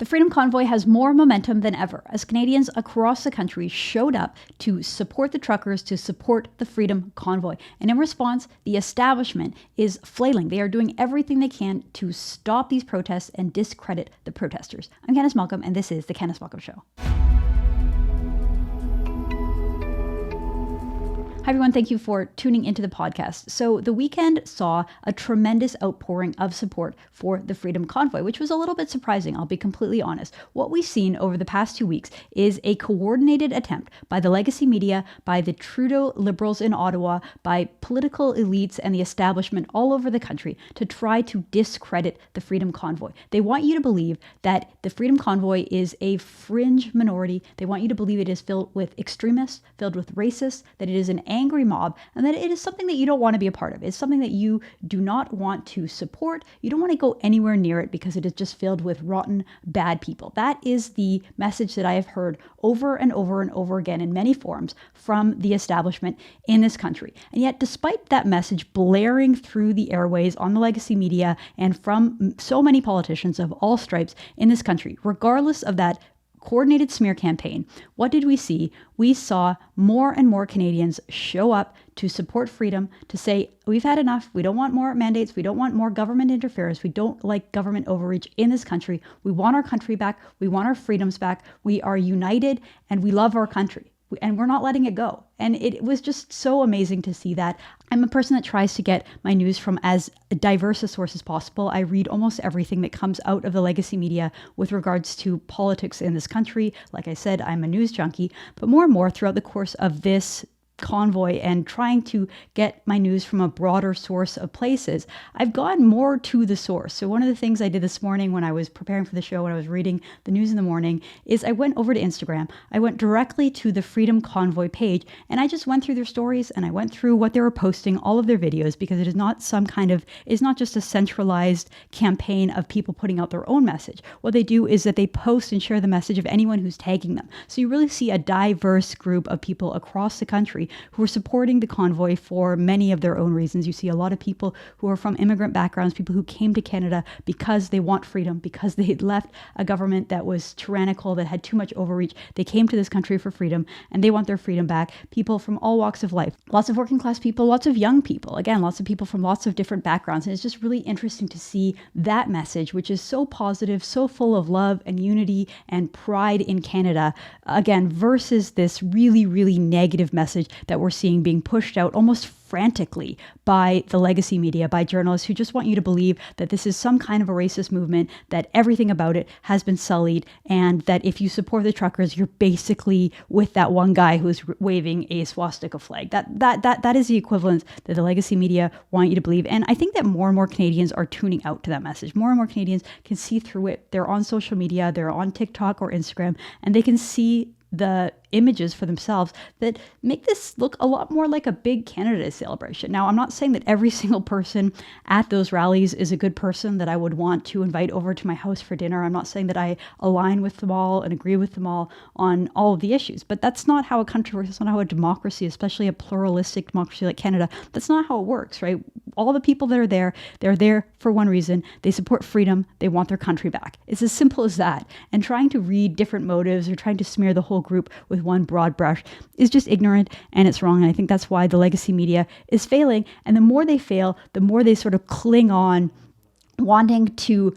The Freedom Convoy has more momentum than ever as Canadians across the country showed up to support the truckers, to support the Freedom Convoy. And in response, the establishment is flailing. They are doing everything they can to stop these protests and discredit the protesters. I'm Candice Malcolm, and this is The Candice Malcolm Show. Hi, everyone. Thank you for tuning into the podcast. So the weekend saw a tremendous outpouring of support for the Freedom Convoy, which was a little bit surprising, I'll be completely honest. What we've seen over the past 2 weeks is a coordinated attempt by the legacy media, by the Trudeau Liberals in Ottawa, by political elites and the establishment all over the country to try to discredit the Freedom Convoy. They want you to believe that the Freedom Convoy is a fringe minority. They want you to believe it is filled with extremists, filled with racists, that it is an angry mob, and that it is something that you don't want to be a part of. It's something that you do not want to support. You don't want to go anywhere near it because it is just filled with rotten, bad people. That is the message that I have heard over and over and over again in many forums from the establishment in this country. And yet, despite that message blaring through the airways on the legacy media and from so many politicians of all stripes in this country, regardless of that coordinated smear campaign, what did we see? We saw more and more Canadians show up to support freedom, to say, we've had enough. We don't want more mandates. We don't want more government interference. We don't like government overreach in this country. We want our country back. We want our freedoms back. We are united and we love our country. And we're not letting it go. And it was just so amazing to see that. I'm a person that tries to get my news from as diverse a source as possible. I read almost everything that comes out of the legacy media with regards to politics in this country. Like I said, I'm a news junkie, but more and more throughout the course of this convoy and trying to get my news from a broader source of places, I've gone more to the source. So one of the things I did this morning when I was preparing for the show, when I was reading the news in the morning, is I went over to Instagram. I went directly to the Freedom Convoy page and I just went through their stories and I went through what they were posting, all of their videos, because it is not it's not just a centralized campaign of people putting out their own message. What they do is that they post and share the message of anyone who's tagging them. So you really see a diverse group of people across the country who are supporting the convoy for many of their own reasons. You see a lot of people who are from immigrant backgrounds, people who came to Canada because they want freedom, because they had left a government that was tyrannical, that had too much overreach. They came to this country for freedom and they want their freedom back. People from all walks of life, lots of working class people, lots of young people, again, lots of people from lots of different backgrounds. And it's just really interesting to see that message, which is so positive, so full of love and unity and pride in Canada, again, versus this really, really negative message that we're seeing being pushed out almost frantically by the legacy media, by journalists who just want you to believe that this is some kind of a racist movement, that everything about it has been sullied, and that if you support the truckers, you're basically with that one guy who's waving a swastika flag. That is the equivalent that the legacy media want you to believe. And I think that more and more Canadians are tuning out to that message. More and more Canadians can see through it. They're on social media, they're on TikTok or Instagram, and they can see the images for themselves that make this look a lot more like a big Canada Day celebration. Now, I'm not saying that every single person at those rallies is a good person that I would want to invite over to my house for dinner. I'm not saying that I align with them all and agree with them all on all of the issues, but that's not how a country works. That's not how a democracy, especially a pluralistic democracy like Canada, that's not how it works, right? All the people that are there, they're there for one reason. They support freedom. They want their country back. It's as simple as that. And trying to read different motives or trying to smear the whole group with one broad brush is just ignorant and it's wrong. And I think that's why the legacy media is failing. And the more they fail, the more they sort of cling on, wanting to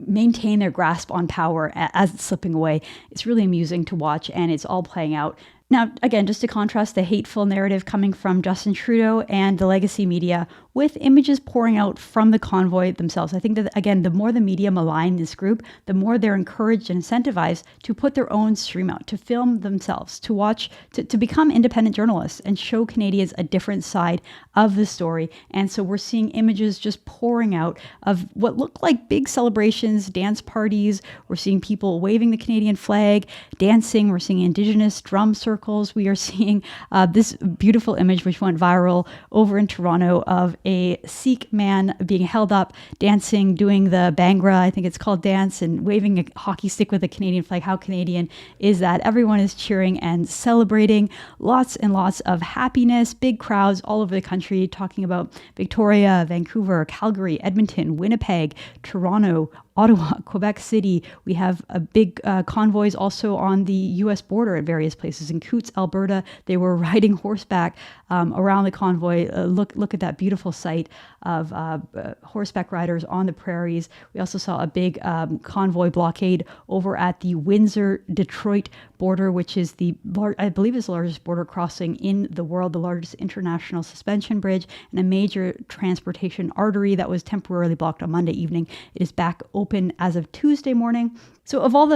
maintain their grasp on power as it's slipping away. It's really amusing to watch, and it's all playing out. Now, again, just to contrast the hateful narrative coming from Justin Trudeau and the legacy media with images pouring out from the convoy themselves. I think that, again, the more the media malign this group, the more they're encouraged and incentivized to put their own stream out, to film themselves, to watch, to become independent journalists and show Canadians a different side of the story. And so we're seeing images just pouring out of what look like big celebrations, dance parties. We're seeing people waving the Canadian flag, dancing. We're seeing Indigenous drum circles. We are seeing this beautiful image, which went viral over in Toronto, of a Sikh man being held up, dancing, doing the Bhangra, I think it's called, dance, and waving a hockey stick with a Canadian flag. How Canadian is that? Everyone is cheering and celebrating. Lots and lots of happiness, big crowds all over the country talking about Victoria, Vancouver, Calgary, Edmonton, Winnipeg, Toronto, Ottawa, Quebec City. We have a big convoys also on the U.S. border at various places. In Coutts, Alberta, they were riding horseback around the convoy. Look at that beautiful sight of horseback riders on the prairies. We also saw a big convoy blockade over at the Windsor-Detroit border, which is I believe is the largest border crossing in the world, the largest international suspension bridge, and a major transportation artery that was temporarily blocked on Monday evening. It is back open as of Tuesday morning. So of all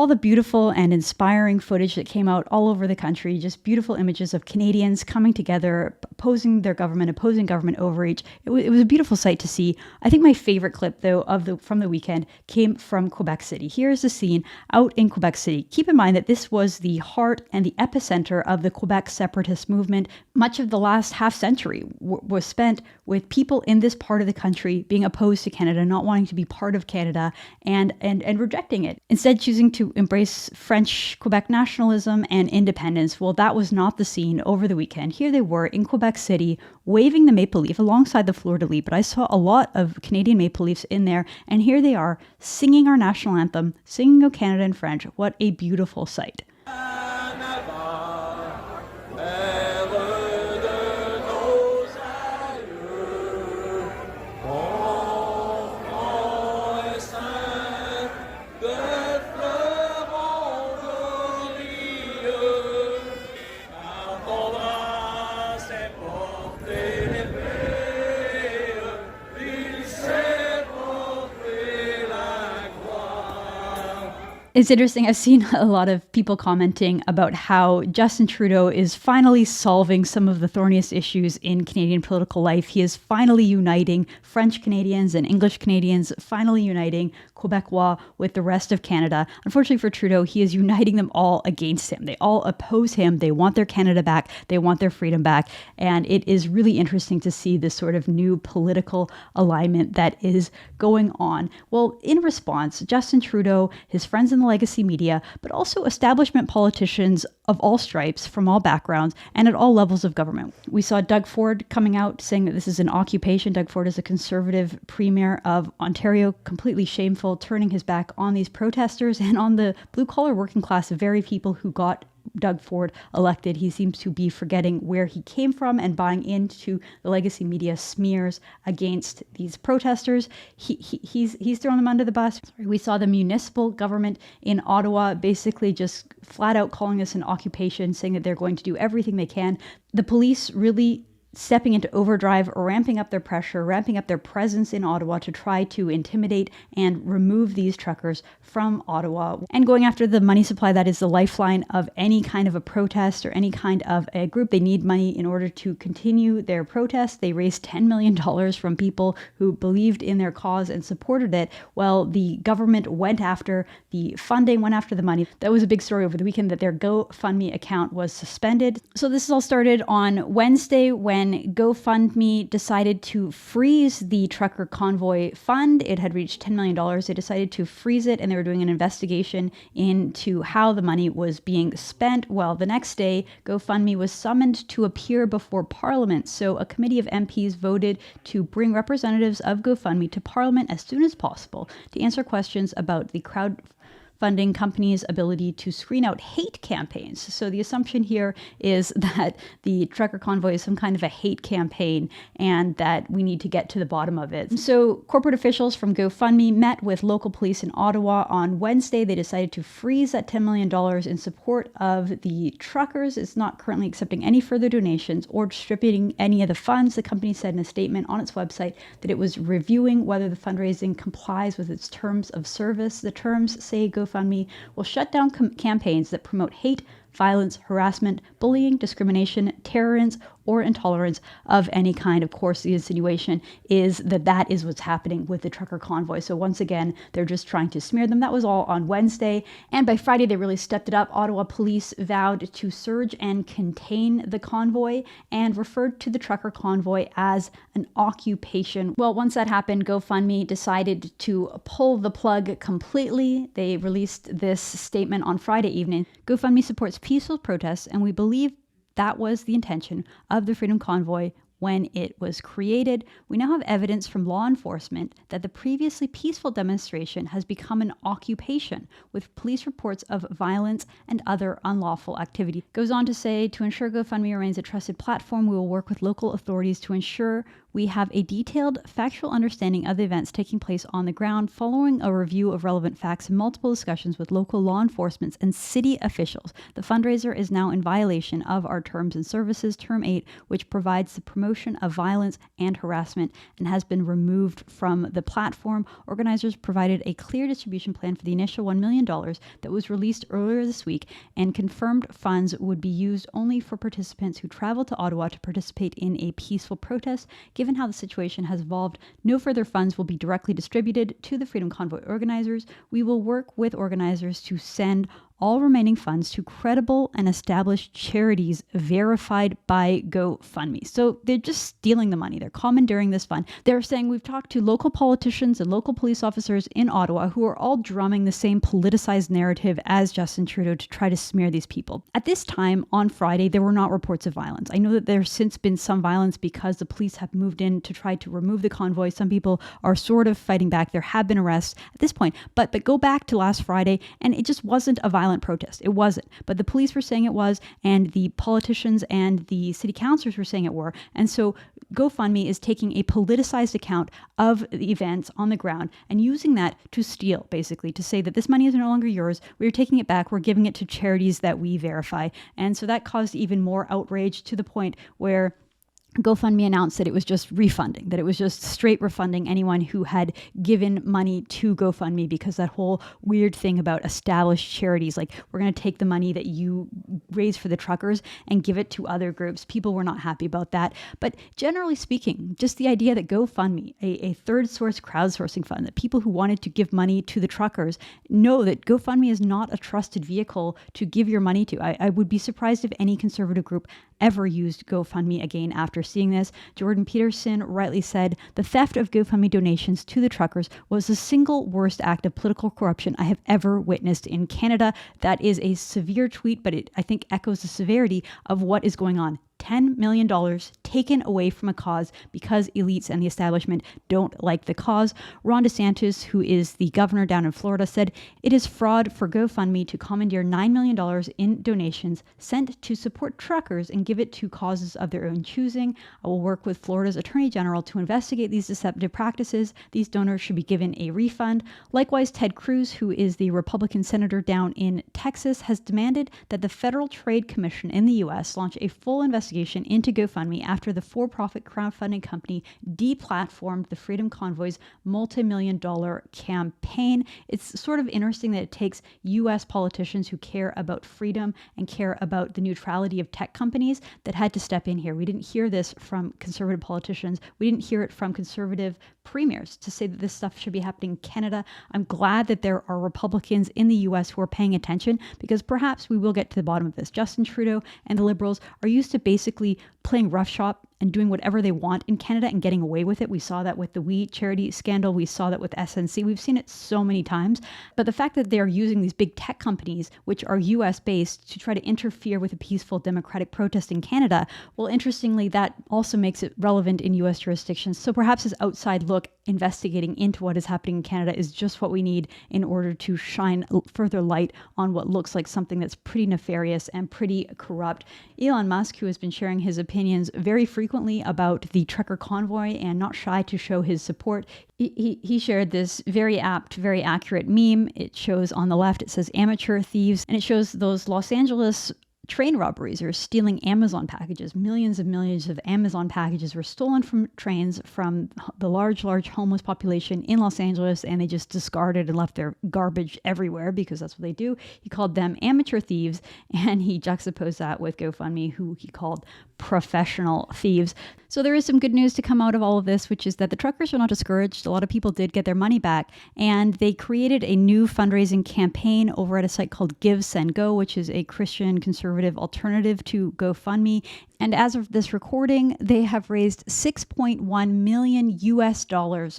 the beautiful and inspiring footage that came out all over the country, just beautiful images of Canadians coming together, opposing government overreach. It was a beautiful sight to see. I think my favorite clip, though, from the weekend came from Quebec City. Here's the scene out in Quebec City. Keep in mind that this was the heart and the epicenter of the Quebec separatist movement. Much of the last half century was spent with people in this part of the country being opposed to Canada, not wanting to be part of Canada, and rejecting it. Instead, choosing to embrace French Quebec nationalism and independence. Well, that was not the scene over the weekend. Here they were in Quebec City, waving the maple leaf alongside the fleur-de-lis, but I saw a lot of Canadian maple leafs in there, and here they are singing our national anthem, singing O Canada in French. What a beautiful sight. It's interesting. I've seen a lot of people commenting about how Justin Trudeau is finally solving some of the thorniest issues in Canadian political life. He is finally uniting French Canadians and English Canadians, finally uniting Quebecois with the rest of Canada. Unfortunately for Trudeau, he is uniting them all against him. They all oppose him. They want their Canada back. They want their freedom back. And it is really interesting to see this sort of new political alignment that is going on. Well, in response, Justin Trudeau, his friends in the legacy media, but also establishment politicians of all stripes, from all backgrounds, and at all levels of government. We saw Doug Ford coming out saying that this is an occupation. Doug Ford is a conservative premier of Ontario, completely shameful, turning his back on these protesters and on the blue-collar working class, the very people who got Doug Ford elected. He seems to be forgetting where he came from and buying into the legacy media smears against these protesters. He's thrown them under the bus. We saw the municipal government in Ottawa basically just flat out calling this an occupation, saying that they're going to do everything they can. The police really stepping into overdrive, ramping up their pressure, ramping up their presence in Ottawa to try to intimidate and remove these truckers from Ottawa, and going after the money supply that is the lifeline of any kind of a protest or any kind of a group. They need money in order to continue their protest. They raised $10 million from people who believed in their cause and supported it. Well, the government went after the funding, went after the money. That was a big story over the weekend, that their GoFundMe account was suspended. So this all started on Wednesday when GoFundMe decided to freeze the trucker convoy fund. It had reached $10 million. They decided to freeze it, and they were doing an investigation into how the money was being spent. Well, the next day, GoFundMe was summoned to appear before Parliament. So a committee of MPs voted to bring representatives of GoFundMe to Parliament as soon as possible to answer questions about the crowdfunding company's ability to screen out hate campaigns. So the assumption here is that the trucker convoy is some kind of a hate campaign and that we need to get to the bottom of it. So corporate officials from GoFundMe met with local police in Ottawa on Wednesday. They decided to freeze that $10 million in support of the truckers. It's not currently accepting any further donations or distributing any of the funds. The company said in a statement on its website that it was reviewing whether the fundraising complies with its terms of service. The terms say GoFundMe will shut down campaigns that promote hate, violence, harassment, bullying, discrimination, tolerance, or intolerance of any kind. Of course, the insinuation is that that is what's happening with the trucker convoy. So once again, they're just trying to smear them. That was all on Wednesday. And by Friday, they really stepped it up. Ottawa police vowed to surge and contain the convoy and referred to the trucker convoy as an occupation. Well, once that happened, GoFundMe decided to pull the plug completely. They released this statement on Friday evening. GoFundMe supports peaceful protests, and we believe that was the intention of the Freedom Convoy when it was created. We now have evidence from law enforcement that the previously peaceful demonstration has become an occupation, with police reports of violence and other unlawful activity. Goes on to say, to ensure GoFundMe remains a trusted platform, we will work with local authorities to ensure we have a detailed, factual understanding of the events taking place on the ground, following a review of relevant facts and multiple discussions with local law enforcement and city officials. The fundraiser is now in violation of our terms and services, Term 8, which provides the promotion of violence and harassment, and has been removed from the platform. Organizers provided a clear distribution plan for the initial $1 million that was released earlier this week, and confirmed funds would be used only for participants who travel to Ottawa to participate in a peaceful protest. Given how the situation has evolved, no further funds will be directly distributed to the Freedom Convoy organizers. We will work with organizers to send all remaining funds to credible and established charities verified by GoFundMe. So they're just stealing the money. They're commandeering this fund. They're saying, we've talked to local politicians and local police officers in Ottawa who are all drumming the same politicized narrative as Justin Trudeau to try to smear these people. At this time, on Friday, there were not reports of violence. I know that there's since been some violence because the police have moved in to try to remove the convoy. Some people are sort of fighting back. There have been arrests at this point, but go back to last Friday, and it just wasn't a violent protest. It wasn't. But the police were saying it was, and the politicians and the city councilors were saying it were. And so GoFundMe is taking a politicized account of the events on the ground and using that to steal, basically, to say that this money is no longer yours. We're taking it back. We're giving it to charities that we verify. And so that caused even more outrage, to the point where GoFundMe announced that it was just refunding, that it was just straight refunding anyone who had given money to GoFundMe, because that whole weird thing about established charities, like, we're going to take the money that you raise for the truckers and give it to other groups. People were not happy about that. But generally speaking, just the idea that GoFundMe, a third source crowdsourcing fund, that people who wanted to give money to the truckers know that GoFundMe is not a trusted vehicle to give your money to. I would be surprised if any conservative group ever used GoFundMe again after seeing this. Jordan Peterson rightly said, the theft of GoFundMe donations to the truckers was the single worst act of political corruption I have ever witnessed in Canada. That is a severe tweet, but it, I think, echoes the severity of what is going on. $10 million taken away from a cause because elites and the establishment don't like the cause. Ron DeSantis, who is the governor down in Florida, said it is fraud for GoFundMe to commandeer $9 million in donations sent to support truckers and give it to causes of their own choosing. I will work with Florida's Attorney General to investigate these deceptive practices. These donors should be given a refund. Likewise, Ted Cruz, who is the Republican senator down in Texas, has demanded that the Federal Trade Commission in the U.S. launch a full investigation into GoFundMe after the for-profit crowdfunding company deplatformed the Freedom Convoy's multi-million-dollar campaign. It's sort of interesting that it takes U.S. politicians who care about freedom and care about the neutrality of tech companies that had to step in here. We didn't hear this from conservative politicians. We didn't hear it from conservative premiers to say that this stuff should be happening in Canada. I'm glad that there are Republicans in the U.S. who are paying attention, because perhaps we will get to the bottom of this. Justin Trudeau and the Liberals are used to basically playing roughshod and doing whatever they want in Canada and getting away with it. We saw that with the We charity scandal. We saw that with SNC. We've seen it so many times. But the fact that they're using these big tech companies, which are US based, to try to interfere with a peaceful democratic protest in Canada, well, interestingly, that also makes it relevant in US jurisdictions. So perhaps this outside look investigating into what is happening in Canada is just what we need in order to shine further light on what looks like something that's pretty nefarious and pretty corrupt. Elon Musk, who has been sharing his opinions very frequently about the trucker convoy and not shy to show his support, he shared this very apt, very accurate meme. It shows on the left, it says amateur thieves, and it shows those Los Angeles train robberies or stealing Amazon packages. Millions of Amazon packages were stolen from trains from the large homeless population in Los Angeles, and they just discarded and left their garbage everywhere because that's what they do. He called them amateur thieves, and he juxtaposed that with GoFundMe, who he called professional thieves. So there is some good news to come out of all of this, which is that the truckers are not discouraged. A lot of people did get their money back, and they created a new fundraising campaign over at a site called Give, Send, Go, which is a Christian conservative conservative alternative to GoFundMe. And as of this recording, they have raised $6.1 million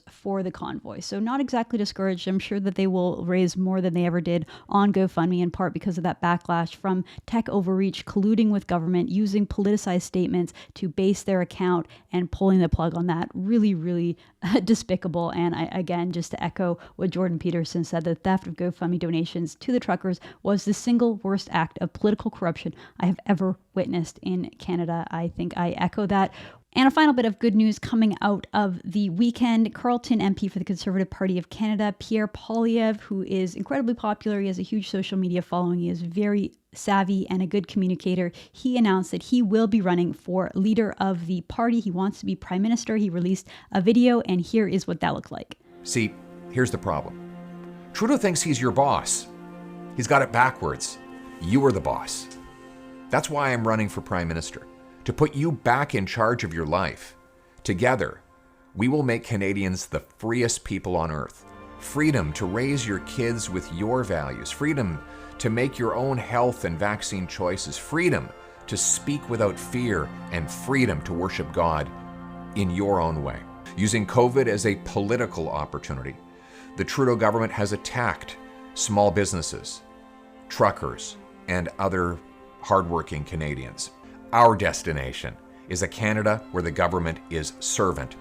for the convoy. So not exactly discouraged. I'm sure that they will raise more than they ever did on GoFundMe, in part because of that backlash from tech overreach, colluding with government, using politicized statements to base their account and pulling the plug on that. Really, really despicable. And again, just to echo what Jordan Peterson said, the theft of GoFundMe donations to the truckers was the single worst act of political corruption I have ever witnessed in Canada. I think I echo that. And a final bit of good news coming out of the weekend. Carleton MP for the Conservative Party of Canada, Pierre Poilievre, who is incredibly popular. He has a huge social media following. He is very savvy and a good communicator. He announced that he will be running for leader of the party. He wants to be prime minister. He released a video, and here is what that looked like. See, here's the problem. Trudeau thinks he's your boss. He's got it backwards. You are the boss. That's why I'm running for prime minister, to put you back in charge of your life. Together, we will make Canadians the freest people on earth. Freedom to raise your kids with your values. Freedom to make your own health and vaccine choices. Freedom to speak without fear, and freedom to worship God in your own way. Using COVID as a political opportunity, the Trudeau government has attacked small businesses, truckers, and other hardworking Canadians. Our destination is a Canada where the government is servant,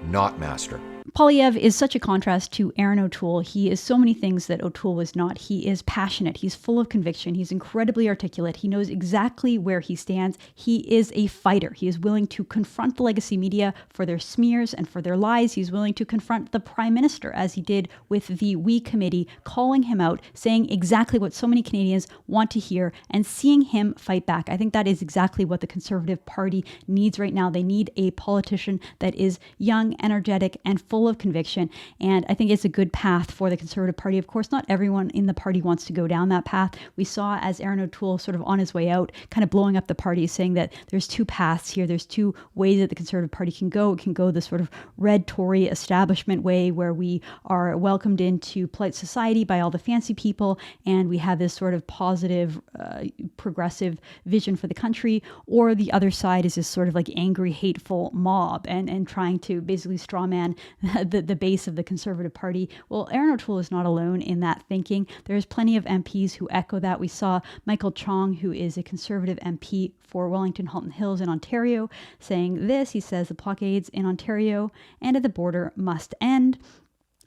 not master. Poilievre is such a contrast to Aaron O'Toole. He is so many things that O'Toole was not. He is passionate. He's full of conviction. He's incredibly articulate. He knows exactly where he stands. He is a fighter. He is willing to confront the legacy media for their smears and for their lies. He's willing to confront the Prime Minister, as he did with the We Committee, calling him out, saying exactly what so many Canadians want to hear, and seeing him fight back. I think that is exactly what the Conservative Party needs right now. They need a politician that is young, energetic, and full of conviction. And I think it's a good path for the Conservative Party. Of course, not everyone in the party wants to go down that path. We saw as Aaron O'Toole sort of on his way out, kind of blowing up the party, saying that there's two paths here. There's two ways that the Conservative Party can go. It can go the sort of red Tory establishment way, where we are welcomed into polite society by all the fancy people, and we have this sort of positive, progressive vision for the country. Or the other side is this sort of like angry, hateful mob and trying to basically strawman the base of the Conservative Party. Well, Aaron O'Toole is not alone in that thinking. There's plenty of MPs who echo that. We saw Michael Chong, who is a Conservative MP for Wellington Halton Hills in Ontario, saying this. He says the blockades in Ontario and at the border must end.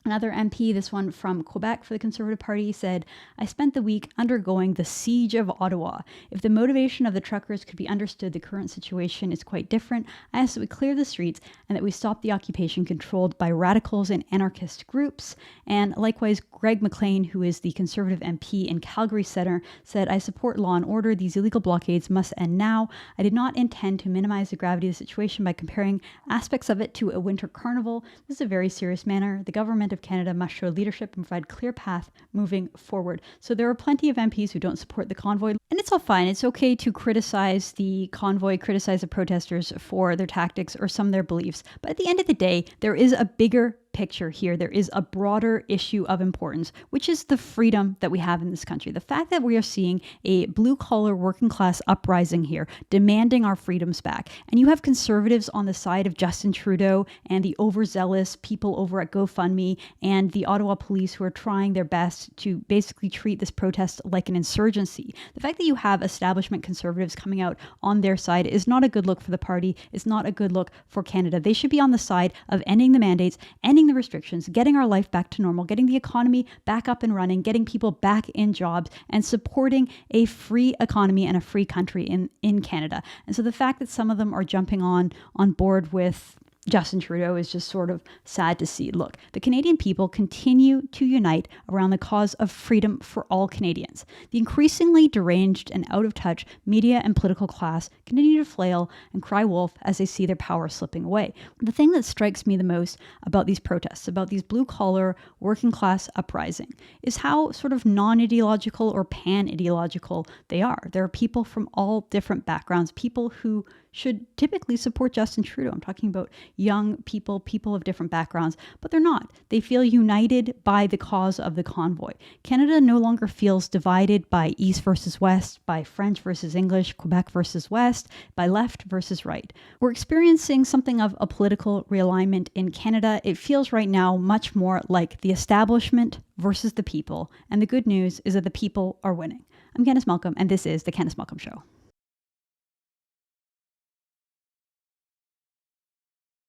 Another MP, this one from Quebec for the Conservative Party, said, "I spent the week undergoing the siege of Ottawa. If the motivation of the truckers could be understood, the current situation is quite different. I ask that we clear the streets and that we stop the occupation controlled by radicals and anarchist groups." And likewise, Greg McLean, who is the Conservative MP in Calgary Centre, said, "I support law and order. These illegal blockades must end now. I did not intend to minimize the gravity of the situation by comparing aspects of it to a winter carnival. This is a very serious matter. The government of Canada must show leadership and provide clear path moving forward." So there are plenty of MPs who don't support the convoy, and it's all fine. It's okay to criticize the convoy, criticize the protesters for their tactics or some of their beliefs. But at the end of the day, there is a bigger picture here. There is a broader issue of importance, which is the freedom that we have in this country. The fact that we are seeing a blue-collar working class uprising here, demanding our freedoms back. And you have Conservatives on the side of Justin Trudeau and the overzealous people over at GoFundMe and the Ottawa police who are trying their best to basically treat this protest like an insurgency. The fact that you have establishment Conservatives coming out on their side is not a good look for the party. It's not a good look for Canada. They should be on the side of ending the mandates, ending the restrictions, getting our life back to normal, getting the economy back up and running, getting people back in jobs, and supporting a free economy and a free country in Canada. And so the fact that some of them are jumping on board with Justin Trudeau is just sort of sad to see. Look, the Canadian people continue to unite around the cause of freedom for all Canadians. The increasingly deranged and out of touch media and political class continue to flail and cry wolf as they see their power slipping away. The thing that strikes me the most about these protests, about these blue-collar working class uprising, is how sort of non-ideological or pan-ideological they are. There are people from all different backgrounds, people who should typically support Justin Trudeau. I'm talking about young people, people of different backgrounds, but they're not. They feel united by the cause of the convoy. Canada no longer feels divided by East versus West, by French versus English, Quebec versus West, by left versus right. We're experiencing something of a political realignment in Canada. It feels right now much more like the establishment versus the people. And the good news is that the people are winning. I'm Candice Malcolm, and this is The Candice Malcolm Show.